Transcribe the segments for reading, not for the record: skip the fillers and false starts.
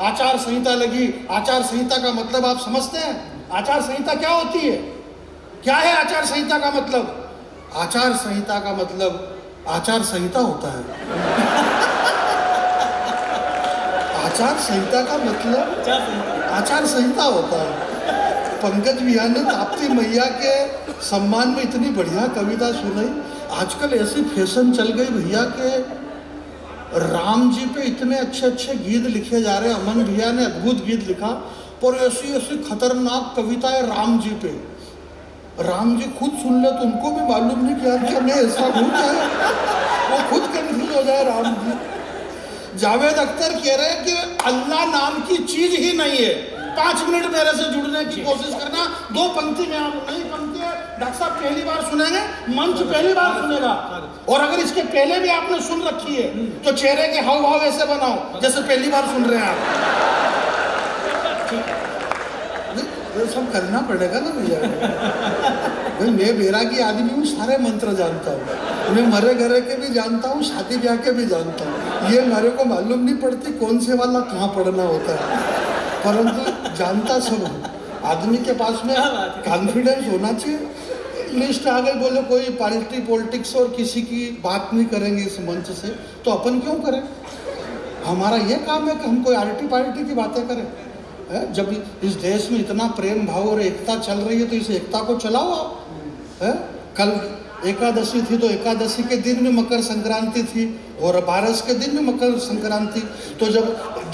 आचार संहिता लगी। आचार संहिता का मतलब आप समझते हैं? आचार संहिता क्या होती है? क्या है आचार संहिता का मतलब? आचार संहिता का मतलब आचार संहिता होता है। आचार संहिता का मतलब आचार संहिता होता है। पंकज भैया ने ताप्ती मैया के सम्मान में इतनी बढ़िया कविता सुनाई। आजकल ऐसी फैशन चल गई भैया के राम जी पे इतने अच्छे अच्छे गीत लिखे जा रहे हैं। अमन भैया ने अद्भुत गीत लिखा, पर ऐसी ऐसी खतरनाक कविता है राम जी पे। राम जी खुद सुन ले तो उनको भी मालूम नहीं कि यार क्या मैं ऐसा हूँ क्या है, वो खुद कंफ्यूज हो जाए राम जी। जावेद अख्तर कह रहे हैं कि अल्लाह नाम की चीज ही नहीं है। 5 मिनट मेरे से जुड़ने की कोशिश करना। 2 पंक्ति में आप नहीं पंक्ति है डॉक्टर साहब पहली बार सुनेंगे, मंच पहली बार सुनेगा। और अगर इसके पहले भी आपने सुन रखी है तो चेहरे के हाव भाव ऐसे बनाओ जैसे पहली बार सुन रहे हैं आप। ये सब करना पड़ेगा ना भैया। मैं बैरागी आदमी हूँ, सारे मंत्र जानता हूँ। मैं मरे घरे के भी जानता हूँ, शादी ब्याह के भी जानता हूँ। ये मेरे को मालूम नहीं पड़ती कौन से वाला कहाँ पढ़ना होता है, परंतु जानता सब हूँ। आदमी के पास में कॉन्फिडेंस होना चाहिए। लिस्ट आ गई, बोले कोई पार्टी पॉलिटिक्स और किसी की बात नहीं करेंगे इस मंच से, तो अपन क्यों करें? हमारा ये काम है कि हम कोई आर्टी पार्टी की बातें करें। जब इस देश में इतना प्रेम भाव और एकता चल रही है तो इस एकता को चलाओ आप। कल एकादशी थी तो एकादशी के दिन में मकर संक्रांति थी और 12 के दिन में मकर संक्रांति। तो जब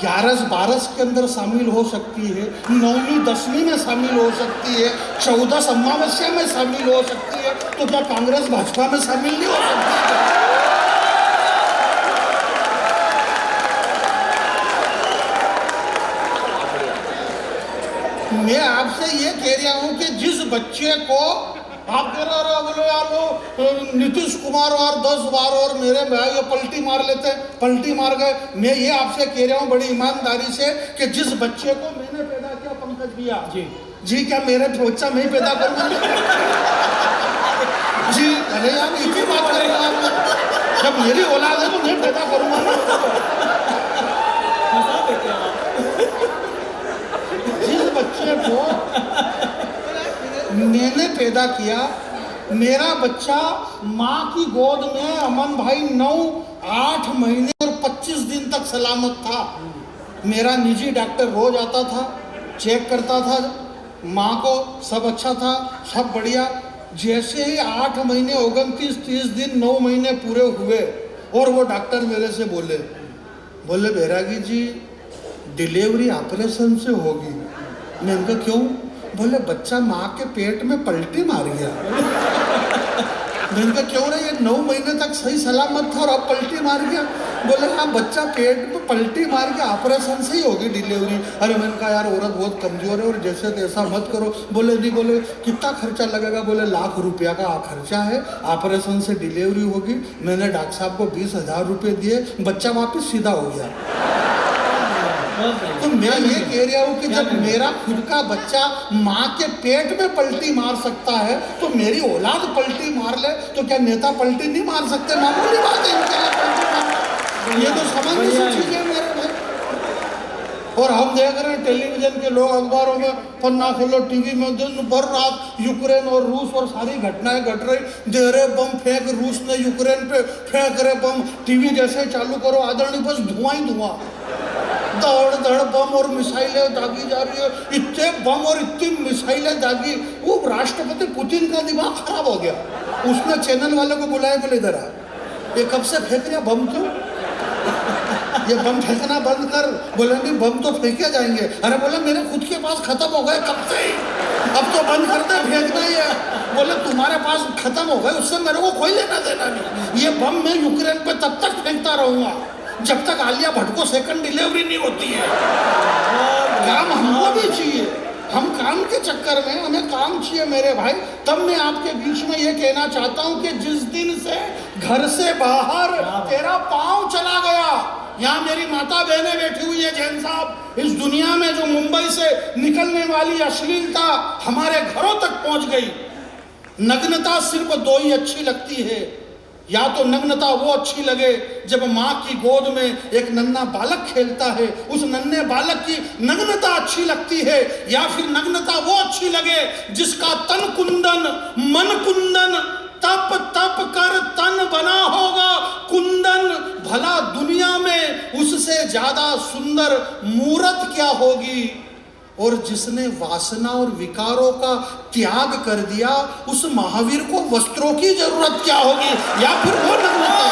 11-12 के अंदर शामिल हो सकती है, 9वीं 10वीं में शामिल हो सकती है, 14 अमावस्या में शामिल हो सकती है, तो क्या कांग्रेस भाजपा में शामिल नहीं हो सकती? मैं आपसे ये कह रहा हूँ कि जिस बच्चे को आप कह रहे हो बोलो यार वो नीतीश कुमार और 10 बार और मेरे भाई ये पलटी मार लेते हैं, पलटी मार गए। मैं ये आपसे कह रहा हूँ बड़ी ईमानदारी से कि जिस बच्चे को मैंने पैदा किया, पंकज भैया जी क्या मेरे बच्चा मैं ही पैदा करूँगा जी? अरे यार इतनी बात करेगा आप, जब मेरी औलाद है तो मैं पैदा करूँगा। जिस बच्चे को मैंने पैदा किया, मेरा बच्चा माँ की गोद में अमन भाई 9-8 महीने और 25 दिन तक सलामत था। मेरा निजी डॉक्टर रोज आता था, चेक करता था माँ को, सब अच्छा था, सब बढ़िया। जैसे ही 8 महीने 29-30 दिन 9 महीने पूरे हुए और वो डॉक्टर मेरे से बोले बैरागी जी डिलीवरी ऑपरेशन से होगी। मैंने कहा क्यों? बोले बच्चा माँ के पेट में पलटी मार गया। मैंने कहा क्यों रे? ये 9 महीने तक सही सलामत था और अब पलटी मार गया। बोले हाँ बच्चा पेट में पलटी मार के ऑपरेशन से ही होगी डिलीवरी। अरे मैंने कहा यार औरत बहुत कमजोर है और जैसे तैसा मत करो। बोले नहीं। बोले कितना खर्चा लगेगा? बोले लाख रुपया का खर्चा है, ऑपरेशन से डिलीवरी होगी। मैंने डॉक्टर साहब को 20,000 रुपये दिए, बच्चा वापस सीधा हो गया। तो मैं ये कह रहा हूँ कि जब मेरा खुद का बच्चा माँ के पेट में पलटी मार सकता है तो मेरी औलाद पलटी मार ले तो क्या नेता पलटी नहीं मार सकते? मामूली बात है इनके लिए पलटी मारना, ये तो सामान्य सी चीज है मेरे भाई। और हम देख रहे हैं टेलीविजन के लोग, अखबारों में पन्ना खोलो, टीवी में दिन भर रात यूक्रेन और रूस और सारी घटनाएं घट रही। दे रहे बम फेंक, रूस ने यूक्रेन पे फेंक रहे बम। टीवी जैसे चालू करो आदरणीय बस धुआं ही धुआं, दड़ बम और मिसाइलें दागी जा रही है। इतने बम और इतनी मिसाइलें दागी, वो राष्ट्रपति पुतिन का दिमाग खराब हो गया। उसने चैनल वाले को बुलाया, बोले इधर आ, ये कब से फेंक रहा बम? क्यों ये बम फेंकना बंद कर। बोले नहीं बम तो फेंके जाएंगे। अरे बोले मेरे खुद के पास खत्म हो गए कब से ही, अब तो बंद करते फेंकना ही है। बोले तुम्हारे पास खत्म हो गए, उससे मेरे को कोई लेना देना नहीं। ये बम मैं यूक्रेन पे तब तक फेंकता रहूंगा जब तक आलिया भट्ट को सेकंड डिलीवरी नहीं होती है। काम हमको भी चाहिए, हम काम के चक्कर में हमें काम चाहिए मेरे भाई। तब मैं आपके बीच में ये कहना चाहता हूं कि जिस दिन से घर से बाहर तेरा पांव चला गया, यहाँ मेरी माता बहनें बैठी हुई है जैन साहब, इस दुनिया में जो मुंबई से निकलने वाली अश्लीलता हमारे घरों तक पहुंच गई। नग्नता सिर्फ 2 ही अच्छी लगती है, या तो नग्नता वो अच्छी लगे जब माँ की गोद में एक नन्हा बालक खेलता है, उस नन्हे बालक की नग्नता अच्छी लगती है, या फिर नग्नता वो अच्छी लगे जिसका तन कुंदन मन कुंदन, तप तप कर तन बना होगा कुंदन। भला दुनिया में उससे ज्यादा सुंदर मूरत क्या होगी। और जिसने वासना और विकारों का त्याग कर दिया, उस महावीर को वस्त्रों की जरूरत क्या होगी, या फिर वो नग्नता।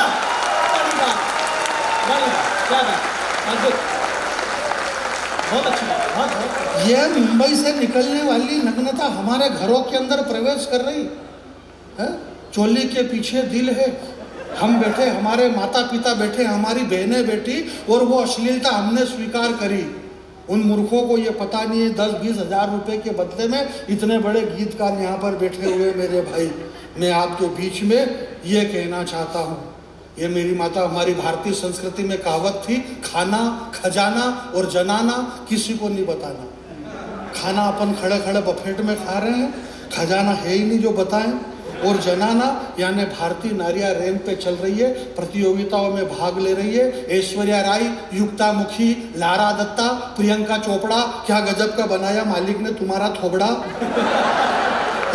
बहुत अच्छी। यह मुंबई से निकलने वाली नग्नता हमारे घरों के अंदर प्रवेश कर रही है। चोली के पीछे दिल है, हम बैठे, हमारे माता पिता बैठे, हमारी बहनें बैठी, और वो अश्लीलता हमने स्वीकार करी। उन मूर्खों को ये पता नहीं है 10-20 हज़ार रुपए के बदले में इतने बड़े गीतकार यहाँ पर बैठे हुए मेरे भाई। मैं आपके बीच में ये कहना चाहता हूँ, ये मेरी माता, हमारी भारतीय संस्कृति में कहावत थी, खाना खजाना और जनाना किसी को नहीं बताना। खाना अपन खड़े खड़े बफेट में खा रहे हैं, खजाना है ही नहीं जो बताएं, और जनाना यानी भारतीय नारियां रैंप पे चल रही है, प्रतियोगिताओं में भाग ले रही है। ऐश्वर्या राय, युक्ता मुखी, लारा दत्ता, प्रियंका चोपड़ा, क्या गजब का बनाया मालिक ने तुम्हारा थोबड़ा।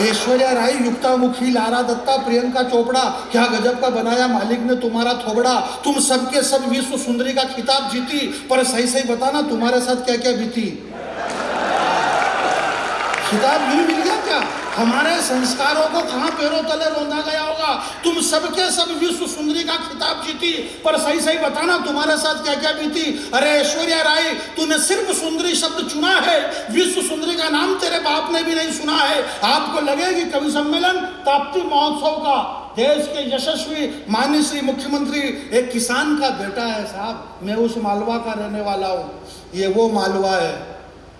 ऐश्वर्या राय, युक्ता मुखी, लारा दत्ता, प्रियंका चोपड़ा, क्या गजब का बनाया मालिक ने तुम्हारा थोबड़ा। तुम सबके सब विश्व सुंदरी का खिताब जीती, पर सही सही बताना तुम्हारे साथ क्या क्या बीती। खिताब नहीं मिल गया क्या? हमारे संस्कारों को कहां पैरों तले रौंदा गया होगा। तुम सबके सब विश्व सुंदरी का खिताब जीती, पर सही सही बताना तुम्हारे साथ क्या क्या बीती। अरे ऐश्वर्या राय, तूने सिर्फ सुंदरी शब्द चुना है, विश्व सुंदरी का नाम तेरे बाप ने भी नहीं सुना है। आपको लगे कि कवि सम्मेलन ताप्ती महोत्सव का देश के यशस्वी माननीय श्री मुख्यमंत्री एक किसान का बेटा है। साहब, मैं उस मालवा का रहने वाला हूँ। ये वो मालवा है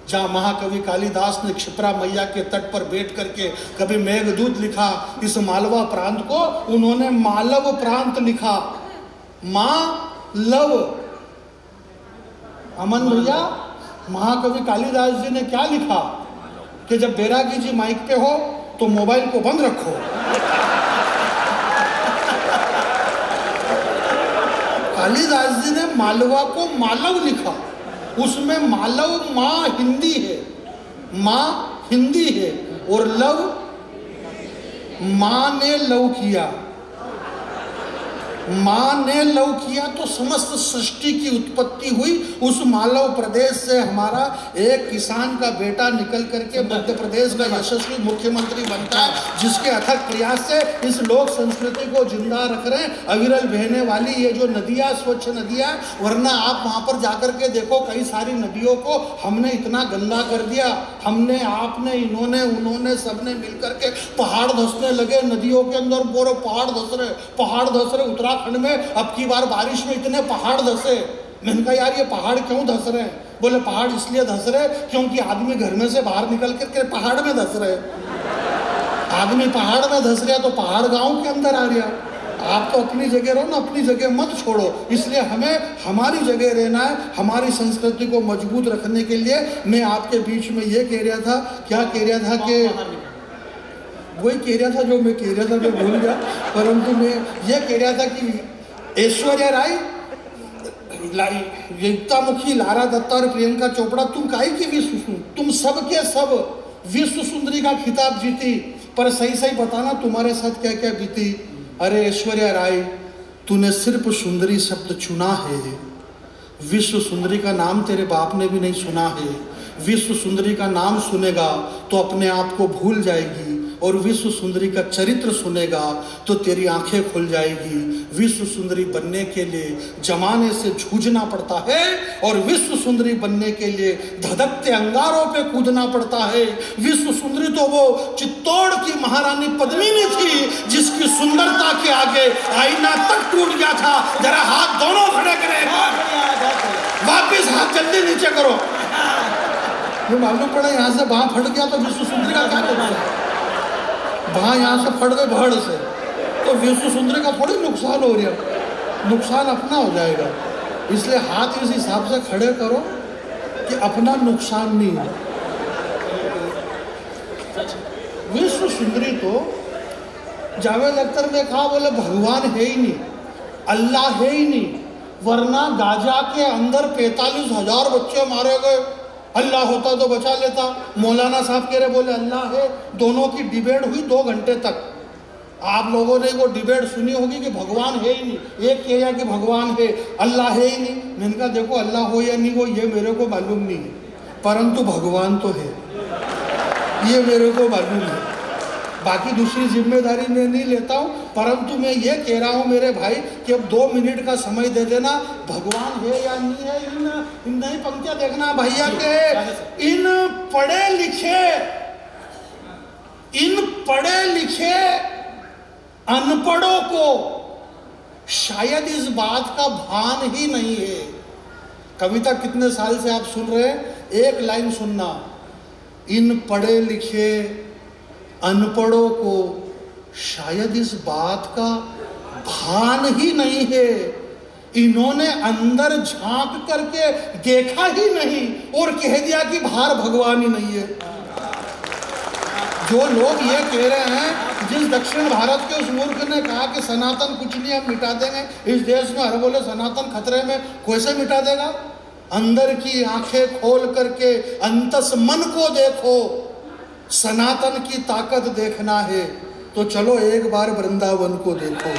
जहाँ महाकवि कालिदास ने क्षिप्रा मैया के तट पर बैठ करके कभी मेघदूत लिखा। इस मालवा प्रांत को उन्होंने मालव प्रांत लिखा। मालव। अमन भैया, महाकवि कालिदास जी ने क्या लिखा कि जब बैरागी जी माइक पे हो तो मोबाइल को बंद रखो। कालिदास जी ने मालवा को मालव लिखा, उसमें मालव माँ हिंदी है, माँ हिंदी है, और लव माँ ने लव किया। माँ ने लव किया तो समस्त सृष्टि की उत्पत्ति हुई। उस मालव प्रदेश से हमारा एक किसान का बेटा निकल करके मध्य प्रदेश का यशस्वी मुख्यमंत्री बनता है, जिसके अथक प्रयास से इस लोक संस्कृति को जिंदा रख रहे हैं। अविरल बहने वाली ये जो नदियाँ, स्वच्छ नदियाँ, वरना आप वहाँ पर जाकर के देखो, कई सारी नदियों को हमने इतना गंदा कर दिया। हमने, आपने, इन्होंने, उन्होंने, सबने मिलकर के पहाड़ धंसने लगे नदियों के अंदर। पूरे पहाड़ धंस रहे, पहाड़ धंस रहे। उत्तराखंड में अब की बार बारिश में इतने पहाड़ धंसे। मैंने कहा यार ये पहाड़ क्यों धंस रहे हैं? बोले पहाड़ इसलिए धंस रहे क्योंकि आदमी घर में से बाहर निकल करके पहाड़ में धंस रहे। आदमी पहाड़ में धंस रहा तो पहाड़ गांव के अंदर आ गया। आप तो अपनी जगह रहो ना, अपनी जगह मत छोड़ो। इसलिए हमें हमारी जगह रहना है। हमारी संस्कृति को मजबूत रखने के लिए मैं आपके बीच में ये कह रहा था, क्या कह रहा था कि वही कह रहा था जो मैं कह रहा था, मैं भूल गया। परंतु मैं ये कह रहा था कि ऐश्वर्या राय, युक्ता मुखी, लारा दत्ता और प्रियंका चोपड़ा, तुम काहे की विश्व, तुम सब के सब विश्व सुंदरी का खिताब जीती, पर सही सही बताना तुम्हारे साथ क्या क्या बीती। अरे ऐश्वर्या राय, तूने सिर्फ सुंदरी शब्द चुना है, विश्व सुंदरी का नाम तेरे बाप ने भी नहीं सुना है। विश्व सुंदरी का नाम सुनेगा तो अपने आप को भूल जाएगी, और विश्व सुंदरी का चरित्र सुनेगा तो तेरी आंखें खुल जाएगी। विश्व सुंदरी बनने के लिए जमाने से जूझना पड़ता है, और विश्व सुंदरी बनने के लिए धधकते अंगारों पे कूदना पड़ता है। विश्व सुंदरी तो वो चित्तौड़ की महारानी पद्मिनी थी, जिसकी सुंदरता के आगे आईना तक टूट गया था। जरा हाथ दोनों खड़े करें, वापिस हाथ जल्दी नीचे करो। वो मालूम पड़ा यहाँ से बाँ फट गया तो विश्व सुंदरी का क्या करना है? वहाँ यहाँ से फट गए भड़ से तो विश्व सुंदरी का थोड़ी नुकसान हो रहा, नुकसान अपना हो जाएगा। इसलिए हाथ इस हिसाब से खड़े करो कि अपना नुकसान नहीं हो। विश्व सुंदरी तो जावेद अख्तर ने कहा, बोले भगवान है ही नहीं, अल्लाह है ही नहीं, वरना गाजा के अंदर 45,000 बच्चे मारे गए, अल्लाह होता तो बचा लेता। मौलाना साहब कह रहे, बोले अल्लाह है। दोनों की डिबेट हुई 2 घंटे तक। आप लोगों ने वो डिबेट सुनी होगी कि भगवान है ही नहीं। एक कह रहा कि भगवान है, अल्लाह है ही नहीं। मैंने कहा देखो अल्लाह हो या नहीं हो ये मेरे को मालूम नहीं है, परंतु भगवान तो है, ये मेरे को मालूम है। बाकी दूसरी जिम्मेदारी मैं नहीं लेता हूँ, परंतु मैं ये कह रहा हूँ मेरे भाई कि अब 2 मिनट का समय दे देना। भगवान है या नहीं है, इन नहीं पंक्तियाँ देखना भैया के, इन पढ़े लिखे अनपढ़ों को शायद इस बात का भान ही नहीं है। कविता कितने साल से आप सुन रहे हैं, एक लाइन सुनना, इन पढ़े लिखे अनपढ़ों को शायद इस बात का भान ही नहीं है, इन्होंने अंदर झांक करके देखा ही नहीं और कह दिया कि बाहर भगवान ही नहीं है। जो लोग ये कह रहे हैं, जिस दक्षिण भारत के उस मूर्ख ने कहा कि सनातन कुछ नहीं हम मिटा देंगे इस देश में, अरे बोले सनातन खतरे में, कैसे मिटा देगा? अंदर की आंखें खोल करके अंतस मन को देखो, सनातन की ताकत देखना है तो चलो एक बार वृंदावन को देखो।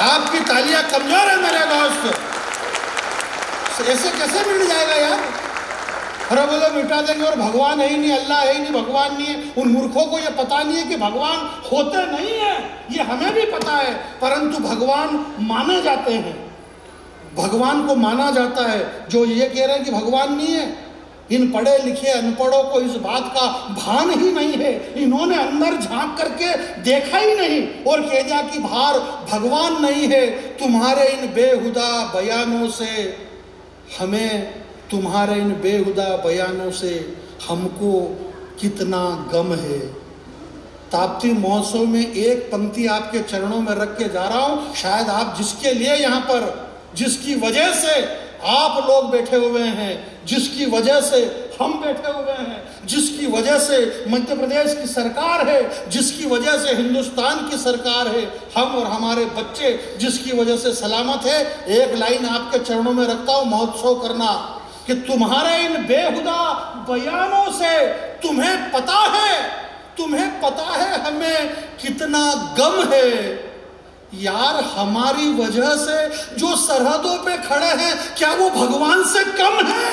आपकी तालियां कमजोर है मेरे दोस्त, ऐसे कैसे मिट जाएगा यार? अरे बोलो मिटा देंगे और भगवान है ही नहीं, अल्लाह है ही नहीं, भगवान नहीं है। उन मूर्खों को ये पता नहीं है कि भगवान होते नहीं है, ये हमें भी पता है, परंतु भगवान माने जाते हैं, भगवान को माना जाता है। जो ये कह रहे हैं कि भगवान नहीं है, इन पढ़े लिखे अनपढ़ों को इस बात का भान ही नहीं है, इन्होंने अंदर झांक करके देखा ही नहीं और कह दिया कि बाहर भगवान नहीं है। तुम्हारे इन बेहुदा बयानों से हमें, तुम्हारे इन बेहुदा बयानों से हमको कितना गम है। ताप्ती महोत्सव में एक पंक्ति आपके चरणों में रख के जा रहा हूं, शायद आप जिसके लिए यहाँ पर, जिसकी वजह से आप लोग बैठे हुए हैं, जिसकी वजह से हम बैठे हुए हैं, जिसकी वजह से मध्य प्रदेश की सरकार है, जिसकी वजह से हिंदुस्तान की सरकार है, हम और हमारे बच्चे जिसकी वजह से सलामत है। एक लाइन आपके चरणों में रखता हूं, महोत्सव करना कि तुम्हारे इन बेहुदा बयानों से तुम्हें पता है हमें कितना गम है। यार हमारी वजह से जो सरहदों पे खड़े हैं, क्या वो भगवान से कम है?